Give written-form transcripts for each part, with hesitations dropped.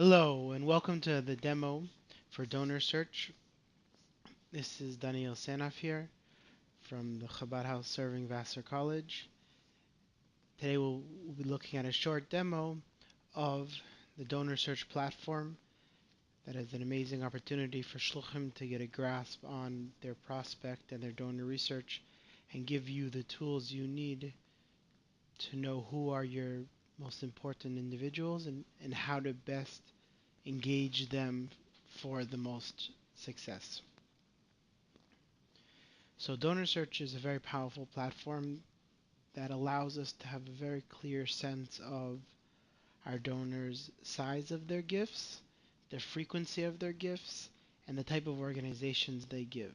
Hello and welcome to the demo for donor search. This is Daniel Sanaf here from the Chabad House serving Vassar College. Today we'll be looking at a short demo of the donor search platform that is an amazing opportunity for Shluchim to get a grasp on their prospect and their donor research and give you the tools you need to know who are your most important individuals and how to best engage them for the most success. So Donor Search is a very powerful platform that allows us to have a very clear sense of our donors' size of their gifts, the frequency of their gifts, and the type of organizations they give.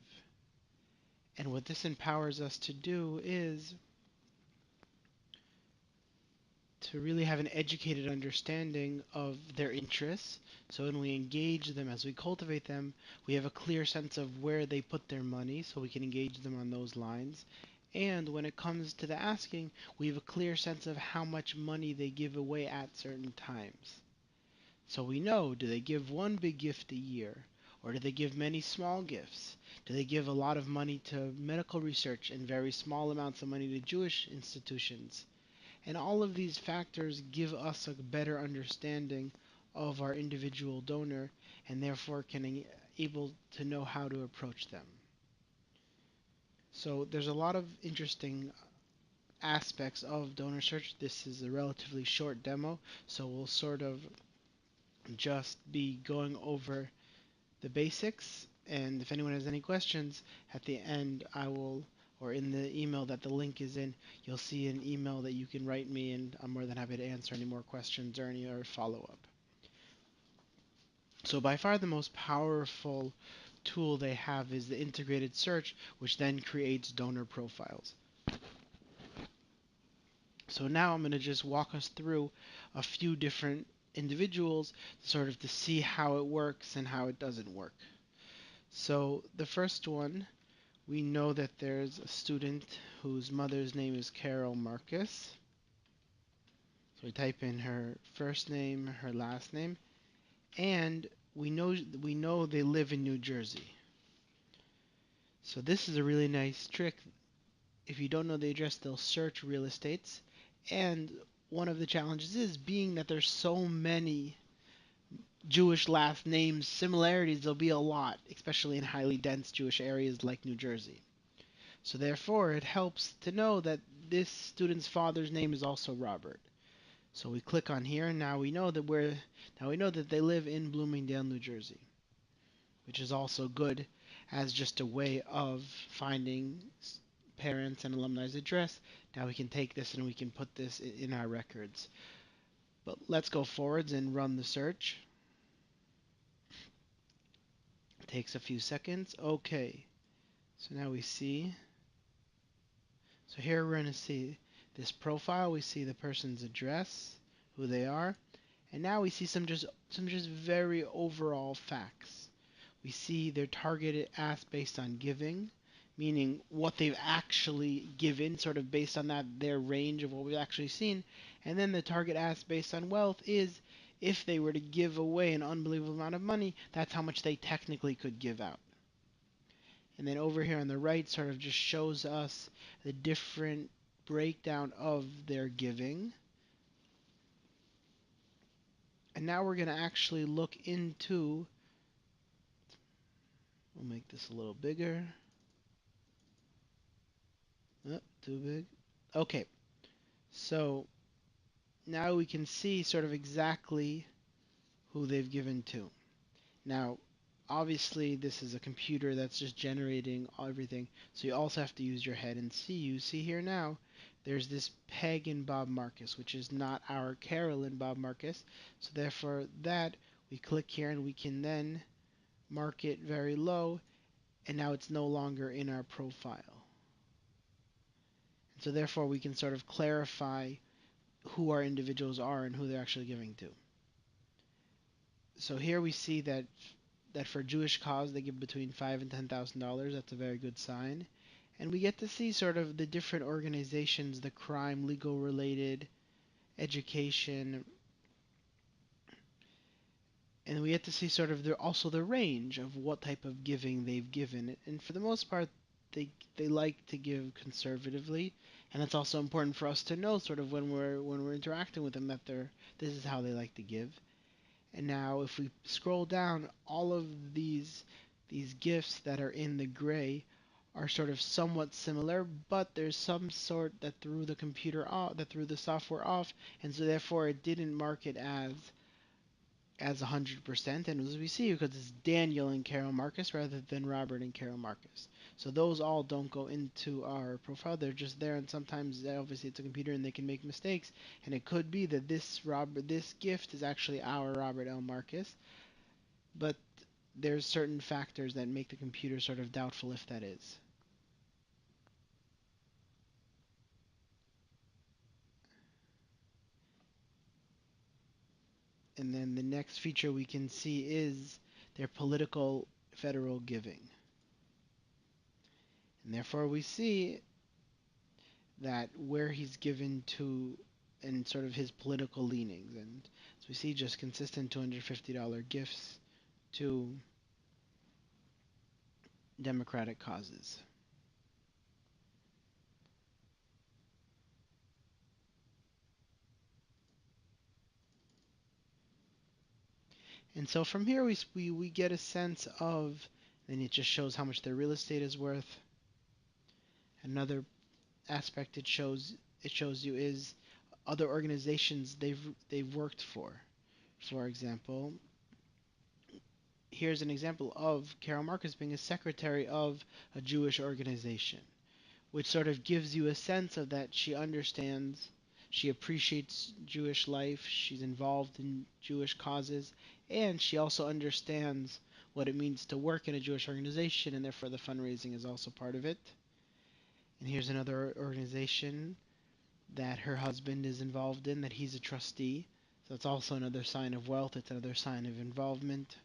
And what this empowers us to do is to really have an educated understanding of their interests. So when we engage them, as we cultivate them, we have a clear sense of where they put their money so we can engage them on those lines. And when it comes to the asking, we have a clear sense of how much money they give away at certain times. So we know, do they give one big gift a year? Or do they give many small gifts? Do they give a lot of money to medical research and very small amounts of money to Jewish institutions? And all of these factors give us a better understanding of our individual donor and therefore can able to know how to approach them. So there's a lot of interesting aspects of donor search. This is a relatively short demo, so we'll sort of just be going over the basics. And if anyone has any questions at the end, I will, or in the email that the link is in, you'll see an email that you can write me, and I'm more than happy to answer any more questions or any other follow up. So, by far the most powerful tool they have is the integrated search, which then creates donor profiles. So, now I'm going to just walk us through a few different individuals sort of to see how it works and how it doesn't work. So, the first one, we know that there's a student whose mother's name is Carol Marcus. So we type in her first name, her last name, and we know they live in New Jersey. So this is a really nice trick. If you don't know the address, they'll search real estates. And one of the challenges is being that there's so many Jewish last names similarities, there'll be a lot, especially in highly dense Jewish areas like New Jersey. So therefore, it helps to know that this student's father's name is also Robert. So we click on here, and now we know that they live in Bloomingdale, New Jersey, which is also good as just a way of finding parents and alumni's address. Now we can take this and we can put this in our records. But let's go forwards and run the search. It takes a few seconds. Okay. So now we see. So here we're going to see this profile. We see the person's address, who they are, and now we see some just very overall facts. We see their targeted ask based on giving, meaning what they've actually given, sort of based on that their range of what we've actually seen, and then the target ask based on wealth is if they were to give away an unbelievable amount of money, that's how much they technically could give out. And then over here on the right sort of just shows us the different breakdown of their giving. And now we're going to actually look into, we'll make this a little bigger. Oh, too big. Okay, so now we can see sort of exactly who they've given to. Now, obviously, this is a computer that's just generating everything, so you also have to use your head and see. You see here now, there's this Peg in Bob Marcus, which is not our Carolyn Bob Marcus. So therefore, that we click here and we can then mark it very low, and now it's no longer in our profile. And so therefore, we can sort of clarify who our individuals are and who they're actually giving to. So here we see that for Jewish cause they give between $5,000 and $10,000. That's a very good sign. And we get to see sort of the different organizations, the crime, legal related, education, and we get to see sort of the range of what type of giving they've given. And for the most part, they like to give conservatively, and it's also important for us to know sort of when we're interacting with them that this is how they like to give. And now if we scroll down, all of these gifts that are in the gray are sort of somewhat similar, but there's some sort that threw the computer off, that threw the software off, and so therefore it didn't mark it as 100%. And as we see, because it's Daniel and Carol Marcus rather than Robert and Carol Marcus. So those all don't go into our profile. They're just there, and sometimes obviously it's a computer and they can make mistakes. And it could be that this gift is actually our Robert L. Marcus, but there's certain factors that make the computer sort of doubtful if that is. And then the next feature we can see is their political federal giving. And therefore we see that where he's given to and sort of his political leanings. And as we see, just consistent $250 gifts to Democratic causes. And so from here, we get a sense of, and it just shows how much their real estate is worth. Another aspect it shows you is other organizations they've worked for. For example, here's an example of Carol Marcus being a secretary of a Jewish organization, which sort of gives you a sense of that she understands, she appreciates Jewish life, she's involved in Jewish causes, and she also understands what it means to work in a Jewish organization, and therefore the fundraising is also part of it. And here's another organization that her husband is involved in, that he's a trustee. So it's also another sign of wealth, it's another sign of involvement.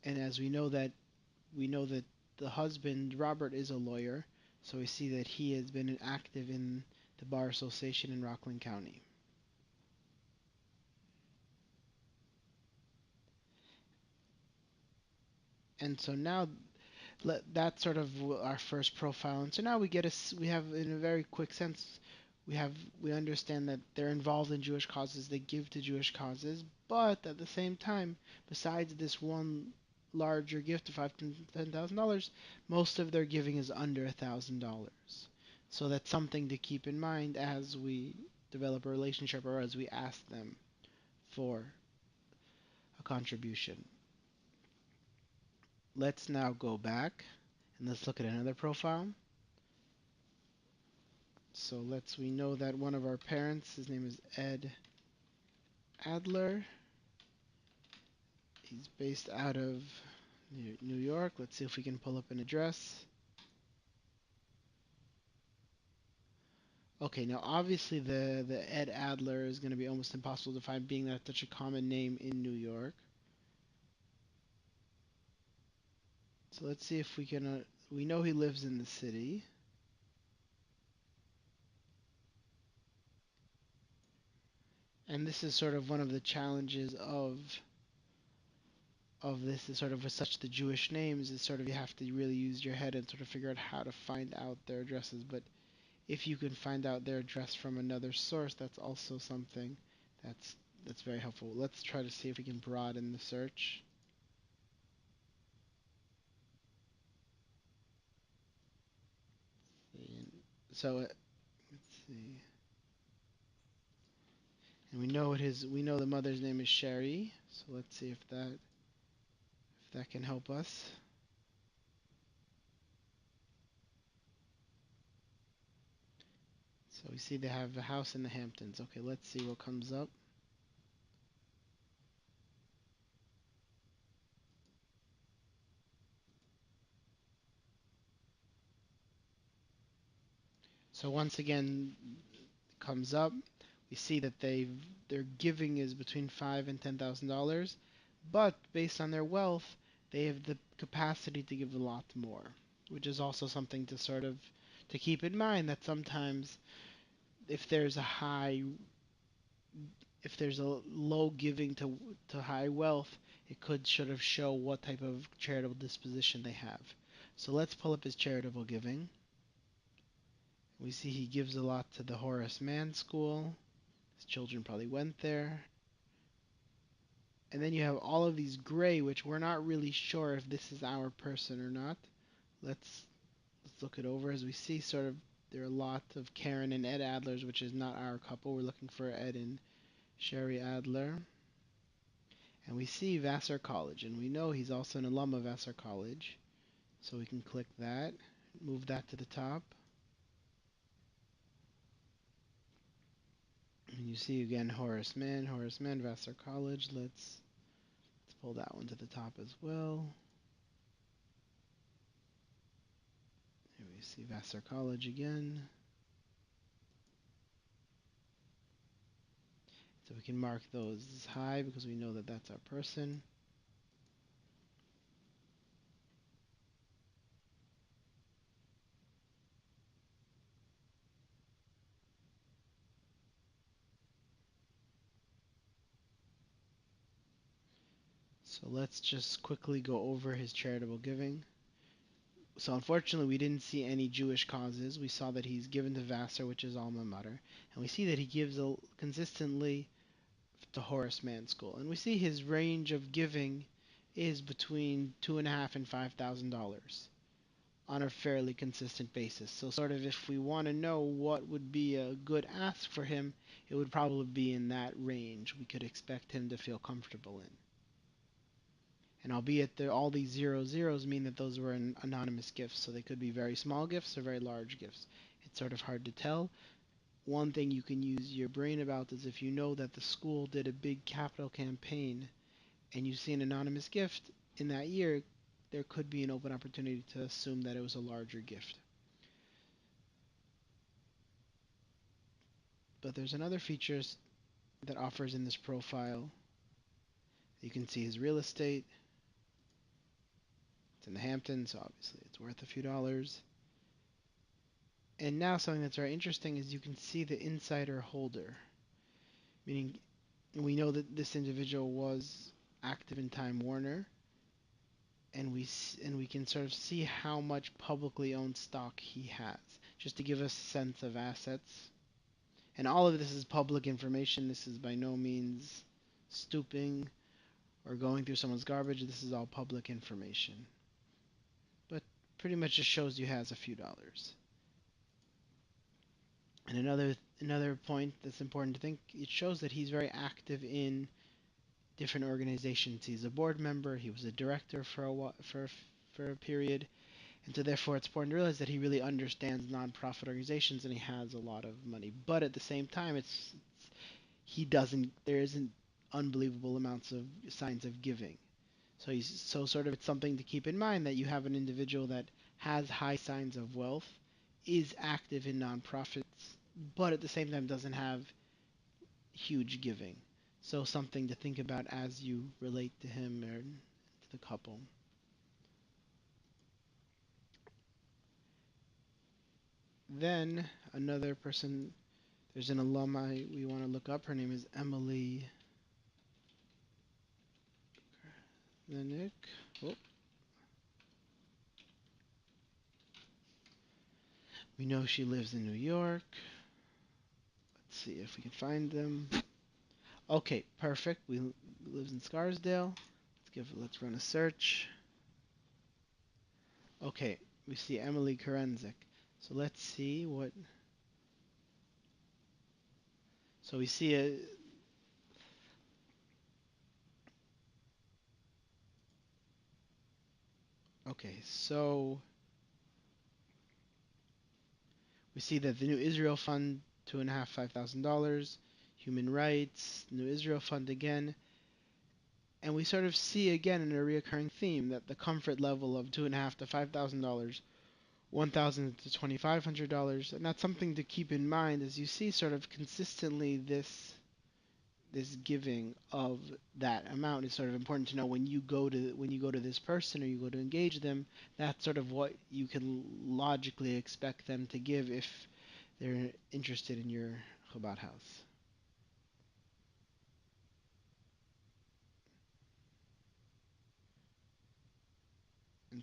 And as we know that the husband, Robert, is a lawyer, so we see that he has been active in the Bar Association in Rockland County. And so now that's sort of our first profile. And so now we have in a very quick sense, we have we understand that they're involved in Jewish causes, they give to Jewish causes, but at the same time, besides this one larger gift of five to $10,000, most of their giving is under $1,000. So that's something to keep in mind as we develop a relationship or as we ask them for a contribution. Let's now go back and let's look at another profile. So we know that one of our parents, his name is Ed Adler. He's based out of New York. Let's see if we can pull up an address. Okay, now obviously the Ed Adler is going to be almost impossible to find, being that it's such a common name in New York. So let's see if we can. We know he lives in the city. And this is sort of one of the challenges of this is sort of with such the Jewish names is sort of you have to really use your head and sort of figure out how to find out their addresses. But if you can find out their address from another source, that's also something that's that's very helpful. Let's try to see if we can broaden the search. And so let's see. And we know the mother's name is Sherry. So let's see if that can help us. So we see they have a house in the Hamptons. Okay, let's see what comes up. So once again, comes up, we see that their giving is between $5,000 and $10,000, but based on their wealth, they have the capacity to give a lot more, which is also something to sort of to keep in mind that sometimes if there's a high if there's a low giving to high wealth, it could sort of show what type of charitable disposition they have. So let's pull up his charitable giving. We see he gives a lot to the Horace Mann School. His children probably went there. And then you have all of these gray, which we're not really sure if this is our person or not. Let's let's look it over as we see sort of there are a lot of Karen and Ed Adlers, which is not our couple. We're looking for Ed and Sherry Adler. And we see Vassar College, and we know he's also an alum of Vassar College. So we can click that, move that to the top. And you see again Horace Mann, Vassar College. Let's pull that one to the top as well. Here we see Vassar College again. So we can mark those as high because we know that that's our person. So let's just quickly go over his charitable giving. So unfortunately, we didn't see any Jewish causes. We saw that he's given to Vassar, which is alma mater, and we see that he gives consistently to Horace Mann School, and we see his range of giving is between $2,500 and $5,000 on a fairly consistent basis. So sort of if we want to know what would be a good ask for him, it would probably be in that range we could expect him to feel comfortable in. And albeit all these zero zeros mean that those were anonymous gifts, so they could be very small gifts or very large gifts. It's sort of hard to tell. One thing you can use your brain about is if you know that the school did a big capital campaign and you see an anonymous gift in that year, there could be an open opportunity to assume that it was a larger gift. But there's another feature that offers in this profile. You can see his real estate. It's in the Hamptons, so obviously it's worth a few dollars. And now something that's very interesting is you can see the insider holder, meaning we know that this individual was active in Time Warner, and we can sort of see how much publicly owned stock he has, just to give us a sense of assets. And all of this is public information. This is by no means stooping or going through someone's garbage. This is all public information. But pretty much just shows you has a few dollars. And another point that's important to think, it shows that he's very active in different organizations. He's a board member, he was a director for a period, and so therefore it's important to realize that he really understands nonprofit organizations and he has a lot of money. But at the same time, he doesn't there isn't unbelievable amounts of signs of giving. So sort of it's something to keep in mind that you have an individual that has high signs of wealth, is active in nonprofits, but at the same time doesn't have huge giving. So something to think about as you relate to him or to the couple. Then another person, there's an alumni we want to look up. Her name is Emily Lenick. Oh, we know she lives in New York. Let's see if we can find them. Okay, perfect. We lives in Scarsdale. Let's run a search. Okay, we see Emily Karenzik. So let's see what. So we see a. Okay, so we see that the New Israel Fund, $2,500, Human Rights, New Israel Fund again, and we sort of see again in a reoccurring theme that the comfort level of $2,500 to $5,000, $1,000 to $2,500, and that's something to keep in mind as you see sort of consistently this giving of that amount is sort of important to know when you go to this person or you go to engage them. That's sort of what you can logically expect them to give if they're interested in your Chabad house.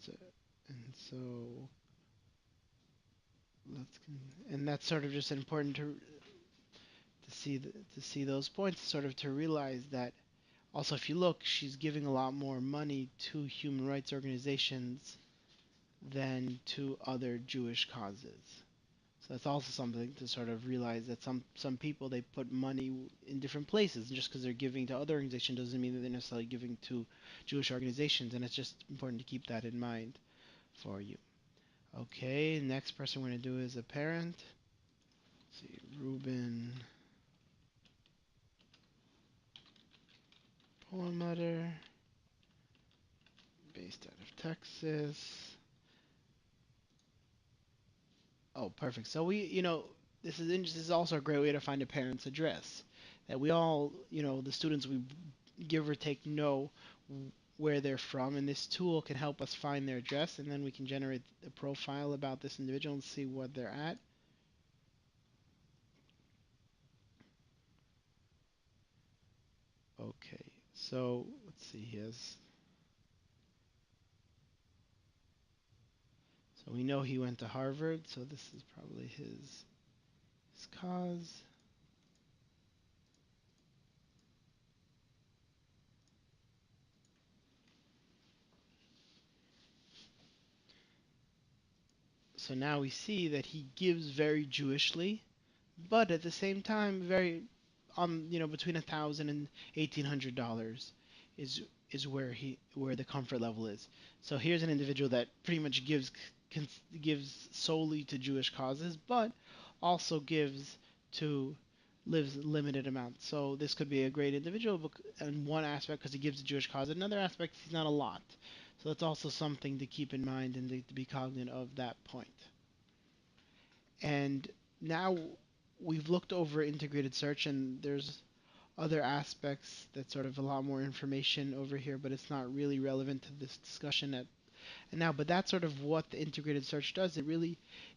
so, and so let's and that's sort of just important to see those points, sort of to realize that also if you look, she's giving a lot more money to human rights organizations than to other Jewish causes. So that's also something to sort of realize that some people they put money in different places, and just because they're giving to other organizations doesn't mean that they're necessarily giving to Jewish organizations, and it's just important to keep that in mind for you. Okay, next person we're going to do is a parent. Let's see, Ruben Perlmutter, based out of Texas. Oh, perfect. So this is also a great way to find a parent's address. That we all, the students we give or take know where they're from, and this tool can help us find their address, and then we can generate a profile about this individual and see what they're at. Okay, so let's see. So we know he went to Harvard, so this is probably his cause. So now we see that he gives very Jewishly, but at the same time, very between $1,000 and $1,800 is where the comfort level is. So here's an individual that pretty much gives solely to Jewish causes, but also gives to lives limited amounts. So this could be a great individual in one aspect because he gives to Jewish cause. Another aspect, he's not a lot. So that's also something to keep in mind and to be cognizant of that point. And now we've looked over integrated search, and there's other aspects that sort of a lot more information over here, but it's not really relevant to this discussion and now. But that's sort of what the integrated search does. It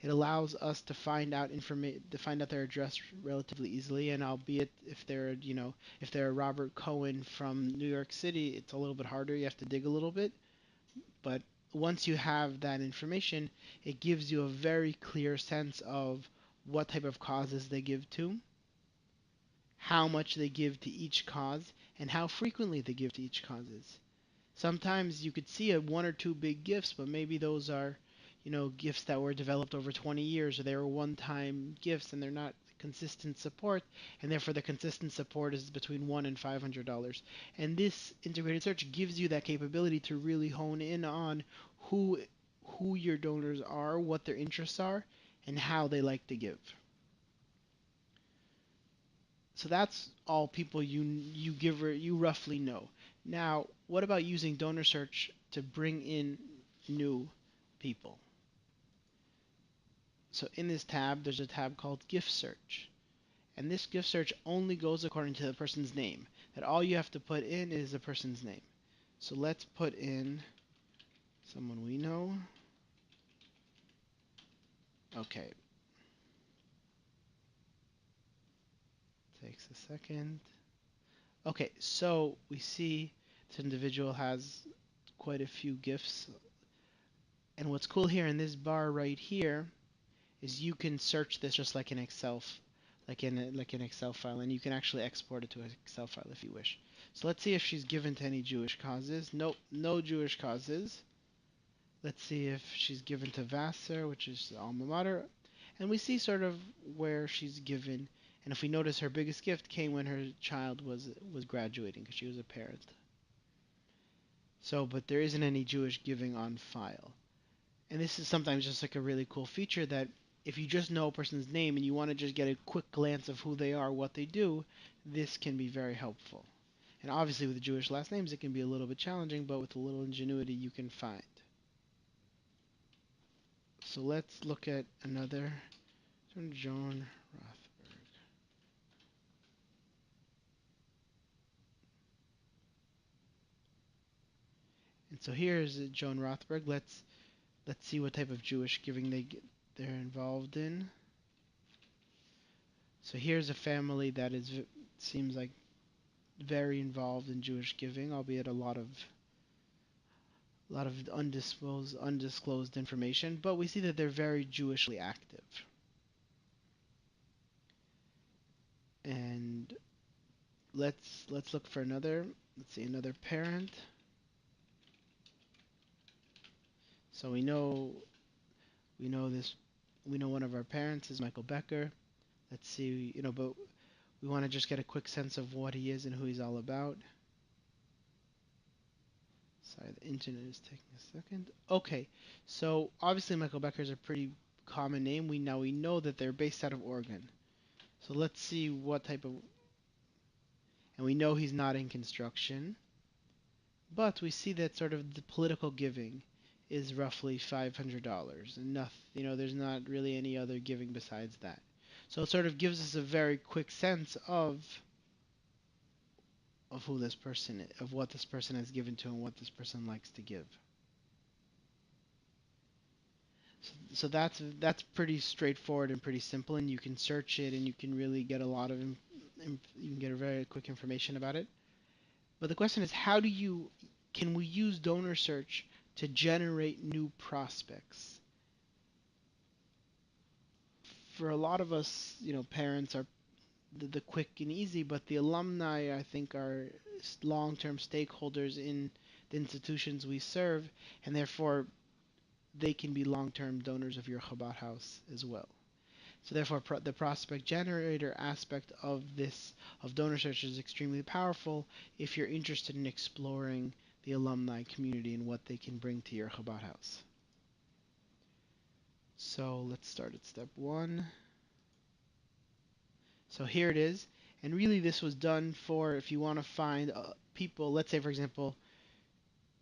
allows us to find out their address relatively easily. And albeit if they're Robert Cohen from New York City, it's a little bit harder. You have to dig a little bit. But once you have that information, it gives you a very clear sense of what type of causes they give to, how much they give to each cause, and how frequently they give to each causes. Sometimes you could see one or two big gifts, but maybe those are, gifts that were developed over 20 years, or they were one-time gifts and they're not consistent support, and therefore the consistent support is between $1 and $500. And this integrated search gives you that capability to really hone in on who who your donors are, what their interests are, and how they like to give. So that's all people you roughly know. Now, what about using donor search to bring in new people? So in this tab, there's a tab called gift search. And this gift search only goes according to the person's name. That all you have to put in is the person's name. So let's put in someone we know. Okay, takes a second. Okay, so we see this individual has quite a few gifts. And what's cool here in this bar right here is you can search this just like an like an Excel file, and you can actually export it to an Excel file if you wish. So let's see if she's given to any Jewish causes. Nope, no Jewish causes. Let's see if she's given to Vassar, which is the alma mater, and we see sort of where she's given. And if we notice, her biggest gift came when her child was graduating because she was a parent. So, but there isn't any Jewish giving on file. And this is sometimes just like a really cool feature that if you just know a person's name and you want to just get a quick glance of who they are, what they do, this can be very helpful. And obviously with the Jewish last names, it can be a little bit challenging, but with a little ingenuity, you can find. So let's look at another Joan Rothberg. And so here's Joan Rothberg. Let's see what type of Jewish giving they're involved in. So here's a family that seems like very involved in Jewish giving, albeit a lot of undisclosed information, but we see that they're very Jewishly active. And let's look for another. Let's see another parent. So we know this we know one of our parents is Michael Becker. Let's see, but we want to just get a quick sense of what he is and who he's all about. Sorry, the internet is taking a second. Okay, so obviously Michael Becker is a pretty common name. We know that they're based out of Oregon. So let's see what type of, and we know he's not in construction, but we see that sort of the political giving is roughly $500, and nothing, there's not really any other giving besides that. So it sort of gives us a very quick sense of who this person, of what this person has given to and what this person likes to give. So that's pretty straightforward and pretty simple, and you can search it and you can really get a lot of you can get a very quick information about it. But the question is, can we use donor search to generate new prospects? For a lot of us, parents are the quick and easy, but the alumni, I think, are long-term stakeholders in the institutions we serve, and therefore they can be long-term donors of your Chabad house as well. So therefore, the prospect generator aspect of donor search is extremely powerful if you're interested in exploring the alumni community and what they can bring to your Chabad house. So let's start at step one. So here it is. And really this was done for if you want to find people, let's say for example,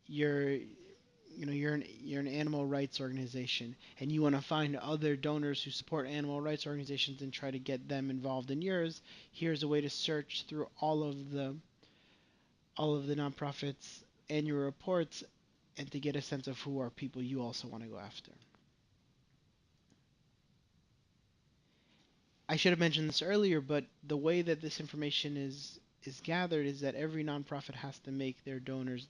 you're you're an animal rights organization and you want to find other donors who support animal rights organizations and try to get them involved in yours. Here's a way to search through all of the nonprofits annual reports and to get a sense of who are people you also want to go after. I should have mentioned this earlier, but the way that this information is gathered is that every nonprofit has to make their donors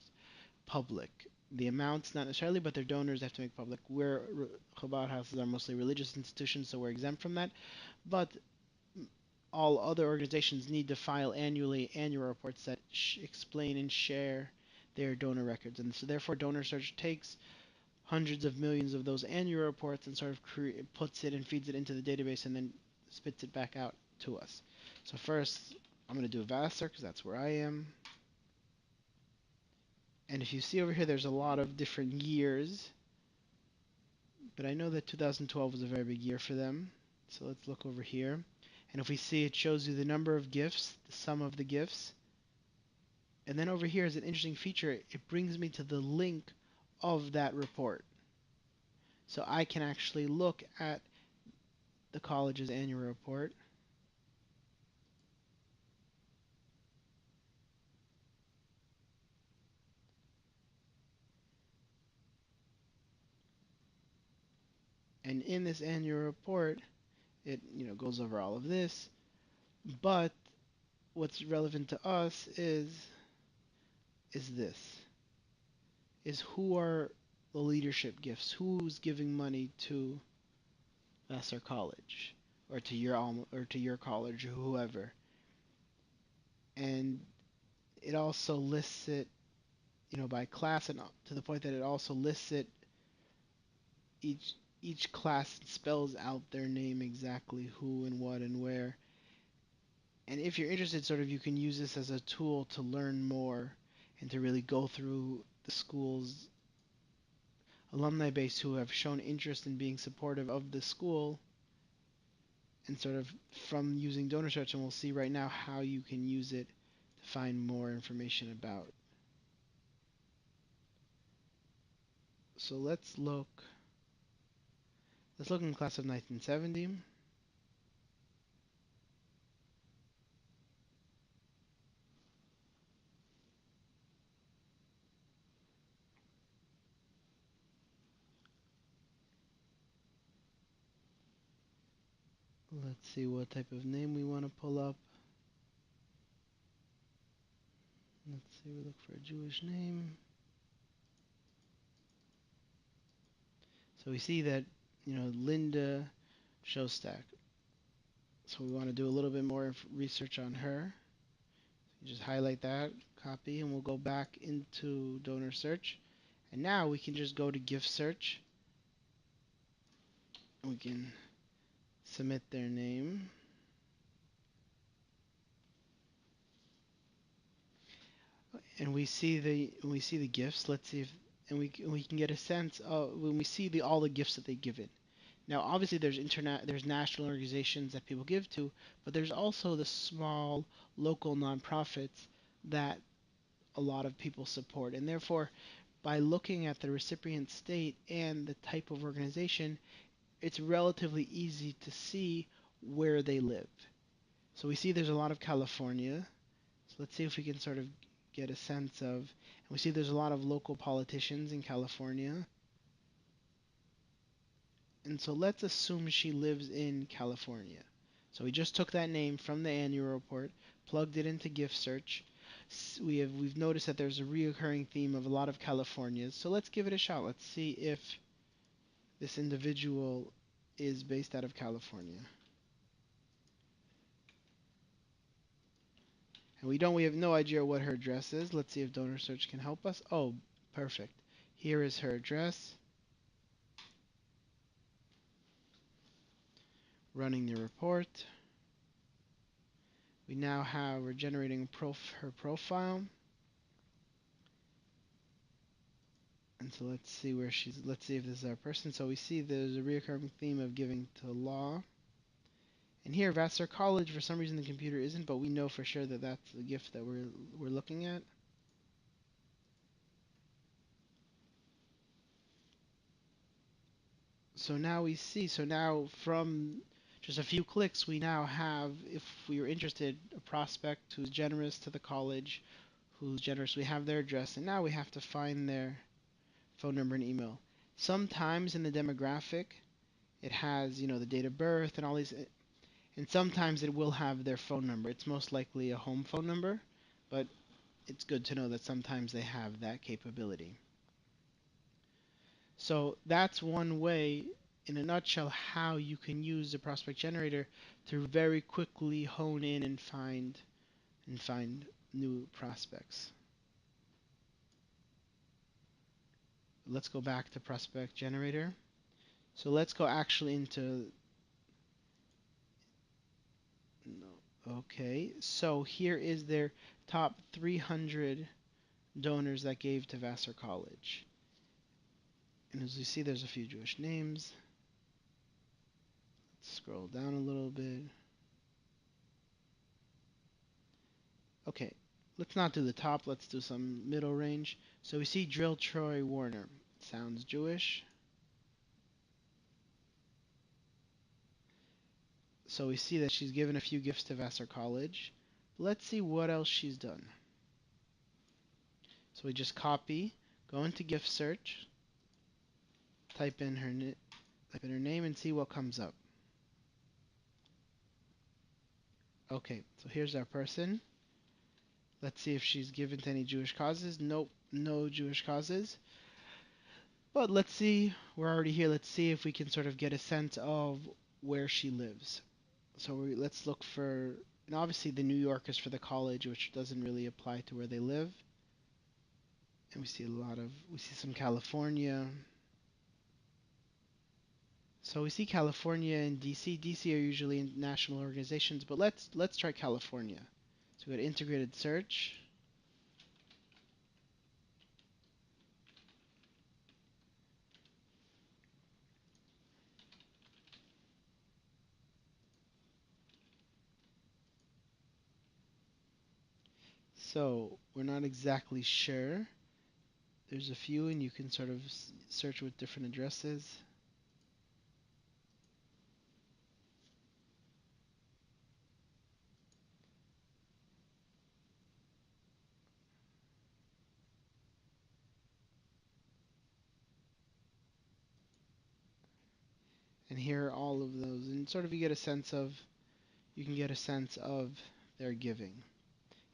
public. The amounts, not necessarily, but their donors have to make public. Chabad houses are mostly religious institutions, so we're exempt from that. But all other organizations need to file annual reports that explain and share their donor records. And so therefore donor search takes hundreds of millions of those annual reports and sort of puts it and feeds it into the database and then spits it back out to us. So first, I'm going to do a Vassar because that's where I am. And if you see over here, there's a lot of different years. But I know that 2012 was a very big year for them. So let's look over here. And if we see, it shows you the number of gifts, the sum of the gifts. And then over here is an interesting feature. It brings me to the link of that report. So I can actually look at the college's annual report. And in this annual report, it goes over all of this. But what's relevant to us is this. Is who are the leadership gifts? Who's giving money to Vassar College or to your or to your college or whoever? And it also lists it, by class and to the point that it also lists it each class spells out their name exactly who and what and where. And if you're interested, sort of, you can use this as a tool to learn more and to really go through the school's alumni base who have shown interest in being supportive of the school and sort of from using donor search, and we'll see right now how you can use it to find more information about. So let's look in the class of 1970. Let's see what type of name we want to pull up. Let's see, we look for a Jewish name. So we see that, Linda Shostak. So we want to do a little bit more research on her. You just highlight that, copy, and we'll go back into donor search. And now we can just go to gift search. We can submit their name. And we see the gifts. Let's see if and we can get a sense of when we see the all the gifts that they given. Now, obviously, there's national organizations that people give to, but there's also the small local nonprofits that a lot of people support. And therefore, by looking at the recipient state and the type of organization, it's relatively easy to see where they live. So we see there's a lot of California. So let's see if we can sort of get a sense of, and we see there's a lot of local politicians in California. And so let's assume she lives in California. So we just took that name from the annual report, plugged it into gift search. We've noticed that there's a reoccurring theme of a lot of Californias. So let's give it a shot. Let's see if this individual is based out of California. And we have no idea what her address is. Let's see if donor search can help us. Oh, perfect. Here is her address. Running the report. We're generating her profile. And so let's see if this is our person. So we see there's a recurring theme of giving to law. And here, Vassar College, for some reason the computer isn't, but we know for sure that that's the gift that we're looking at. So now from just a few clicks, we now have, if we are interested, a prospect who's generous to the college, who's generous. We have their address, and now we have to find their phone number and email. Sometimes in the demographic, it has, the date of birth and all these, and sometimes it will have their phone number. It's most likely a home phone number, but it's good to know that sometimes they have that capability. So that's one way, in a nutshell, how you can use the prospect generator to very quickly hone in and find new prospects. Let's go back to prospect generator. So let's go actually into no, okay. So here is their top 300 donors that gave to Vassar College. And as you see, there's a few Jewish names. Let's scroll down a little bit. Okay, let's not do the top. Let's do some middle range. So we see Drill Troy Warner. Sounds Jewish. So we see that she's given a few gifts to Vassar College. Let's see what else she's done. So we just copy, go into gift search, type in her name, and see what comes up. Okay, so here's our person. Let's see if she's given to any Jewish causes. Nope, no Jewish causes. But let's see, we're already here. Let's see if we can sort of get a sense of where she lives. So let's look for, and obviously the New York is for the college, which doesn't really apply to where they live. And we see some California. So we see California and DC. DC are usually in national organizations, but let's try California. So we go to integrated search. So we're not exactly sure. There's a few, and you can sort of search with different addresses. And here are all of those, and sort of you can get a sense of their giving.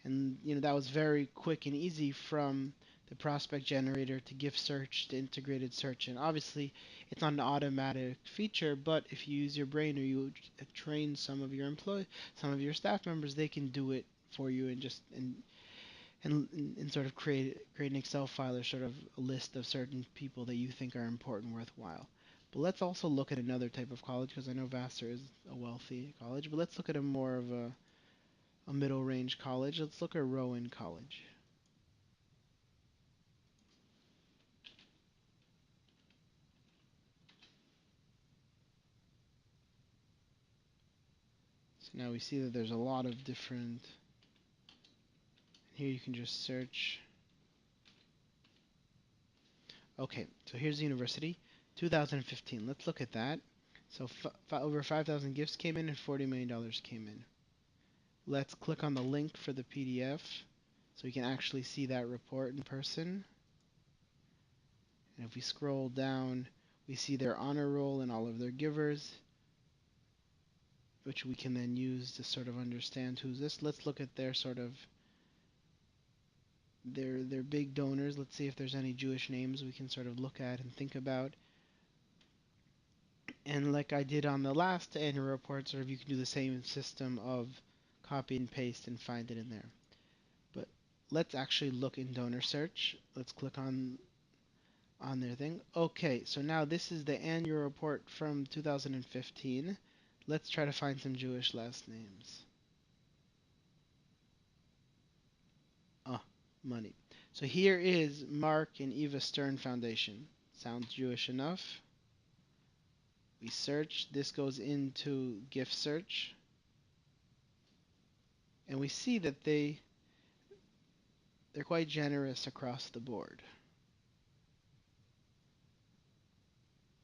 And that was very quick and easy from the prospect generator to gift search to integrated search. And obviously, it's not an automatic feature, but if you use your brain or you train some of your staff members, they can do it for you and just and sort of create an Excel file or sort of a list of certain people that you think are important, worthwhile. But let's also look at another type of college because I know Vassar is a wealthy college, but let's look at a more of a middle range college. Let's look at Rowan College. So now we see that there's a lot of different. Here you can just search. Okay, so here's the university, 2015. Let's look at that. So over 5,000 gifts came in and $40 million came in. Let's click on the link for the PDF so we can actually see that report in person. And if we scroll down, we see their honor roll and all of their givers, which we can then use to sort of understand who's this. Let's look at their sort of their big donors. Let's see if there's any Jewish names we can sort of look at and think about. And like I did on the last annual report, sort of you can do the same system of copy and paste and find it in there. But let's actually look in donor search. Let's click on their thing. Okay, so now this is the annual report from 2015. Let's try to find some Jewish last names. Ah, money. So here is Mark and Eva Stern Foundation. Sounds Jewish enough. We search. This goes into gift search. And we see that they're quite generous across the board.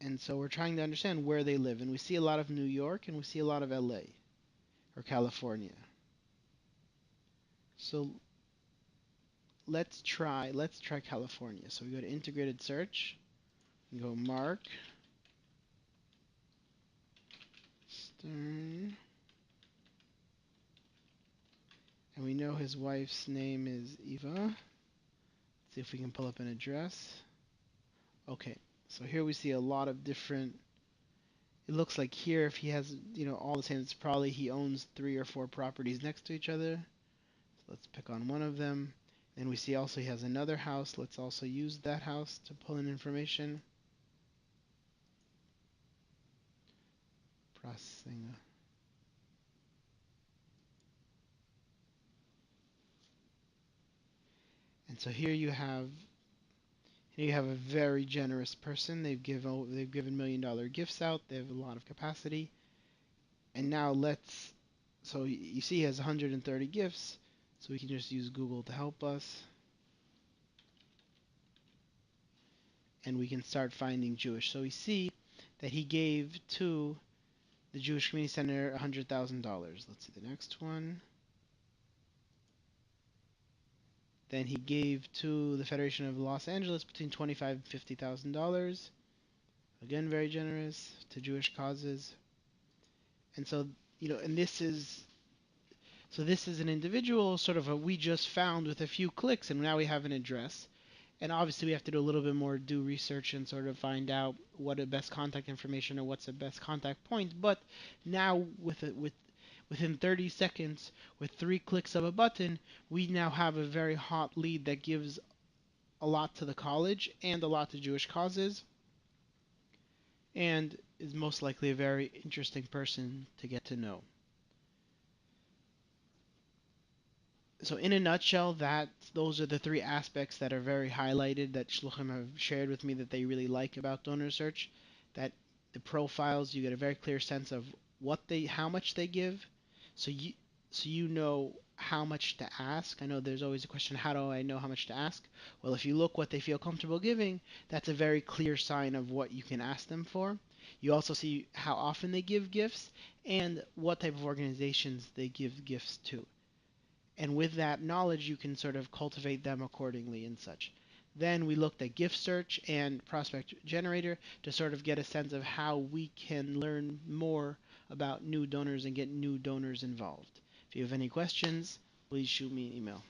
And so we're trying to understand where they live. And we see a lot of New York and we see a lot of LA or California. So let's try California. So we go to integrated search and go Mark Stern. And we know his wife's name is Eva. Let's see if we can pull up an address. Okay, so here we see a lot of different. It looks like here, if he has, all the same, it's probably he owns 3 or 4 properties next to each other. So let's pick on one of them. And we see also he has another house. Let's also use that house to pull in information. Processing. And so here you have a very generous person. They've given $1 million gifts out. They have a lot of capacity. And now so you see he has 130 gifts. So we can just use Google to help us. And we can start finding Jewish. So we see that he gave to the Jewish Community Center $100,000. Let's see the next one. Then he gave to the Federation of Los Angeles between $25,000 and $50,000. Again, very generous to Jewish causes. And so, and this is an individual sort of we just found with a few clicks, and now we have an address. And obviously, we have to do a little bit more do research and sort of find out what the best contact information or what's the best contact point. But now, within 30 seconds, with 3 clicks of a button, we now have a very hot lead that gives a lot to the college and a lot to Jewish causes, and is most likely a very interesting person to get to know. So in a nutshell, those are the 3 aspects that are very highlighted that Shluchim have shared with me that they really like about donor search. That the profiles, you get a very clear sense of how much they give, so you know how much to ask. I know there's always a question, how do I know how much to ask? Well, if you look what they feel comfortable giving, that's a very clear sign of what you can ask them for. You also see how often they give gifts and what type of organizations they give gifts to. And with that knowledge, you can sort of cultivate them accordingly and such. Then we looked at gift search and prospect generator to sort of get a sense of how we can learn more about new donors and get new donors involved. If you have any questions, please shoot me an email.